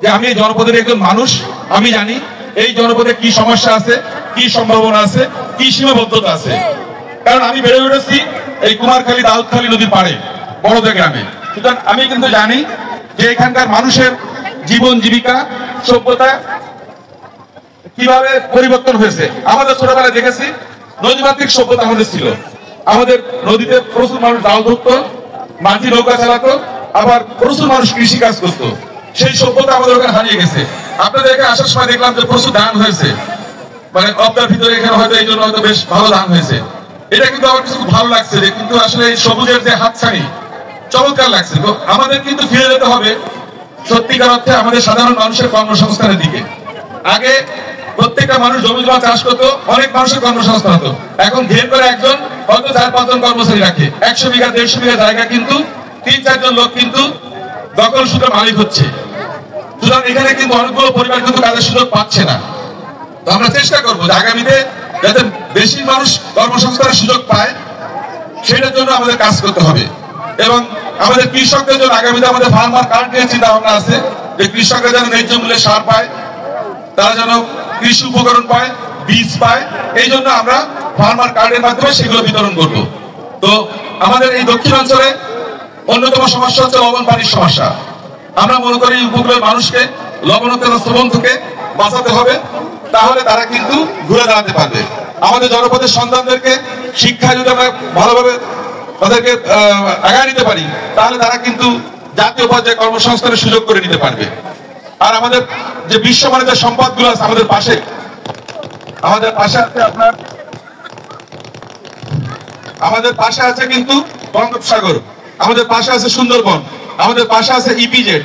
যে আমি এই জনপদের একজন মানুষ, আমি জানি এই জনপদে কি সমস্যা আছে, কি সম্ভাবনা আছে, কি সীমাবদ্ধতা আছে। কারণ আমি বেড়ে উঠেছি এই কুমারখালী দাউদখালী নদীর পাড়ে বড়দের গ্রামে, সুতরাং আমি কিন্তু জানি যে এখানকার মানুষের জীবন জীবিকা সভ্যতা কিভাবে পরিবর্তন হয়েছে। আমাদের ছোটবেলায় দেখেছি নদীমাতৃক সভ্যতা আমাদের ছিল, আমাদের নদীতে প্রচুর মানুষ জাল ধরতো, মাঝি নৌকা চালাতো, আবার প্রচুর মানুষ কৃষি কাজ করতো। সেই সভ্যতা আমাদের ওখানে হারিয়ে গেছে। আপনাদের এখানে আসার সময় দেখলাম যে প্রচুর ধান হয়েছে, মানে অবদার ভিতরে এখানে হয়তো এই জন্য হয়তো বেশ ভালো ধান হয়েছে। এটা কিন্তু আমার কিছু ভালো লাগছে যে কিন্তু আসলে এই সবুজের যে হাতছানি চমৎকার লাগছে। তো আমাদের কিন্তু ফিরে যেতে হবে সত্যিকার অর্থে আমাদের সাধারণ মানুষের কর্মসংস্থানের দিকে। আগে প্রত্যেকটা মানুষ জমি জমা চাষ করতো, অনেক মানুষের কর্মসংস্থান হতো। এখন ঘের করে একজন হয়তো 4-5 জন কর্মচারী রাখে, 100 বিঘা 150 বিঘা জায়গা কিন্তু 3-4 জন লোক কিন্তু দখল সূত্রে মালিক হচ্ছে। সুতরাং এখানে কিন্তু অনেকগুলো পরিবার কিন্তু কাজের সুযোগ পাচ্ছে না। তো আমরা চেষ্টা করবো যে আগামীতে যাতে বেশি মানুষ কর্মসংস্থানের সুযোগ পায়, সেটার জন্য আমাদের কাজ করতে হবে। এবং আমাদের কৃষকদের জন্য আগামীতে আমাদের ফার্মার কার্ড নিয়ে চিন্তা ভাবনা আছে যে কৃষকরা যেন ন্যায্য মূল্যে সার পায়, তারা যেন কৃষি উপকরণ পায়, বীজ পায়। এই জন্য আমরা ফার্মার কার্ডের মাধ্যমে সেগুলো বিতরণ করব। তো আমাদের এই দক্ষিণাঞ্চলে অন্যতম সমস্যা হচ্ছে লবণ পানির সমস্যা। আমরা মনে করি উপকূলের মানুষকে লবণাক্ত থেকে বাঁচাতে হবে, তাহলে তারা কিন্তু ঘুরে দাঁড়াতে পারবে। আমাদের জনপদের সন্তানদেরকে শিক্ষা যদি আমরা ভালোভাবে তাদেরকে আগায় নিতে পারি, তাহলে তারা কিন্তু জাতীয় পর্যায়ে কর্মসংস্থানের সুযোগ করে নিতে পারবে। আর আমাদের যে বিশ্বমানের যে সম্পদগুলো আছে আমাদের পাশে আছে আপনার, আমাদের পাশে আছে কিন্তু বঙ্গোপসাগর, আমাদের পাশে আছে সুন্দরবন, আমাদের পাশে আছে ইপিজেড,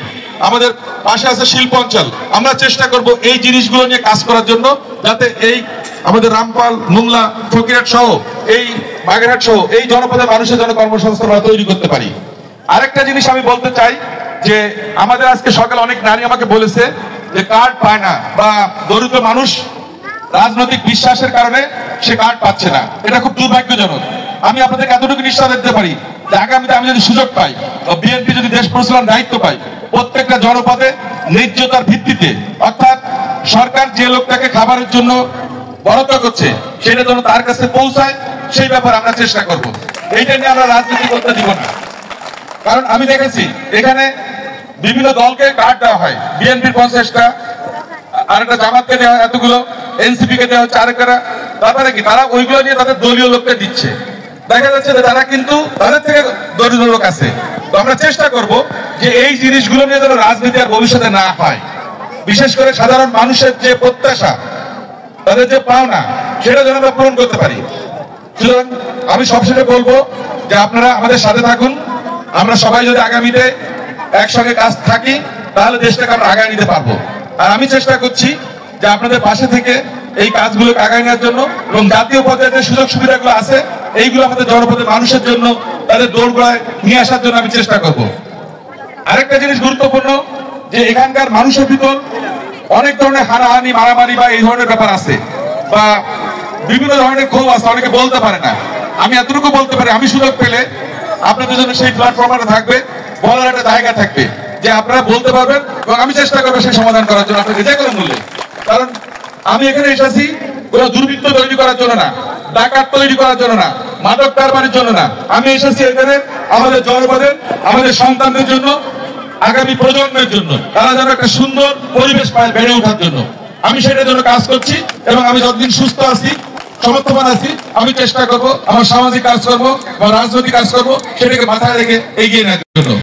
আমাদের পাশে আছে শিল্পাঞ্চল। আমরা চেষ্টা করব এই জিনিসগুলো নিয়ে কাজ করার জন্য, যাতে এই আমাদের রামপাল, মোংলা, ফকিরহাট সহ এই বাগেরহাট সহ এই জনপদের মানুষের জন্য কর্মসংস্থান আমরা তৈরি করতে পারি। আরেকটা জিনিস আমি বলতে চাই যে আমাদের আজকে সকালে অনেক নারী আমাকে বলেছে যে কার্ড পায় না, বা দরিদ্র মানুষ রাজনৈতিক বিশ্বাসের কারণে সে কার্ড পাচ্ছে না। এটা খুব দুর্ভাগ্যজনক। আমি আপনাদেরকে এতটুকু নিশ্চয় দিতে পারি যে আগামীতে আমি যদি সুযোগ পাই, বিএনপি যদি দেশ পরিচালনার দায়িত্ব পাই, প্রত্যেকটা জনপদে ন্যায্যতার ভিত্তিতে, অর্থাৎ সরকার যে লোকটাকে খাবারের জন্য বরাদ্দ করছে সেটা যেন তার কাছে পৌঁছায়, সেই ব্যাপারে আমরা চেষ্টা করব। এইটা নিয়ে আমরা রাজনীতি করতে দিব না। কারণ আমি দেখেছি এখানে বিভিন্ন দলকে কার্ড দেওয়া হয়, বিএনপির 50টা, আরেকটা জামাতকে দেওয়া হয় এতগুলো, এনসিপি কে দেওয়া হচ্ছে আরেকটা। তারপরে কি তারা ওইগুলো নিয়ে তাদের দলীয় লোককে দিচ্ছে। দেখা যাচ্ছে যে তারা কিন্তু তাদের থেকে দরিদ্র লোক আছে। তো আমরা চেষ্টা করব যে এই জিনিসগুলো নিয়ে যেন রাজনীতি আর ভবিষ্যতে না হয়। বিশেষ করে সাধারণ মানুষের যে প্রত্যাশা, তাদের যে পাওনা, সেটা যেন আমরা পূরণ করতে পারি। সুতরাং আমি সবশেষে বলবো যে আপনারা আমাদের সাথে থাকুন। আমরা সবাই যদি আগামীতে একসঙ্গে কাজ থাকি, তাহলে দেশটাকে আমরা আগায় নিতে পারবো। আর আমি চেষ্টা করছি যে আপনাদের পাশে থেকে এই কাজগুলোকে আগায় নেওয়ার জন্য, এবং জাতীয় পর্যায়ে যে সুযোগ সুবিধাগুলো আছে এইগুলো আমাদের জনপদের মানুষের জন্য তাদের দৌড়গোড়ায় নিয়ে আসার জন্য আমি চেষ্টা করব। আরেকটা জিনিস গুরুত্বপূর্ণ যে এখানকার মানুষের ভিতর অনেক ধরনের হানাহানি, মারামারি বা এই ধরনের ব্যাপার আছে, বা বিভিন্ন ধরনের ক্ষোভ আছে, অনেকে বলতে পারে না। আমি এতটুকু বলতে পারি, আমি সুযোগ পেলে আপনাদের জন্য সেই প্ল্যাটফর্মটা থাকবে, বলার একটা জায়গা থাকবে যে আপনারা বলতে পারবেন, এবং আমি চেষ্টা করবো সেই সমাধান করার জন্য আপনাকে যে কোনো মূল্যে। কারণ আমি এখানে এসেছি কোনো দুর্বৃত্ত তৈরি করার জন্য না, ডাকাত তৈরি করার জন্য না, মাদক কারবারের জন্য না। আমি এসেছি এখানে আমাদের জনপদের, আমাদের সন্তানদের জন্য, আগামী প্রজন্মের জন্য, তারা যেন একটা সুন্দর পরিবেশ পায় বেড়ে ওঠার জন্য। আমি সেটার জন্য কাজ করছি, এবং আমি যতদিন সুস্থ আছি, সমর্থবান আছি, আমি চেষ্টা করব আমার সামাজিক কাজ করবো বা রাজনৈতিক কাজ করবো, সেটাকে মাথায় রেখে এগিয়ে নেওয়ার জন্য।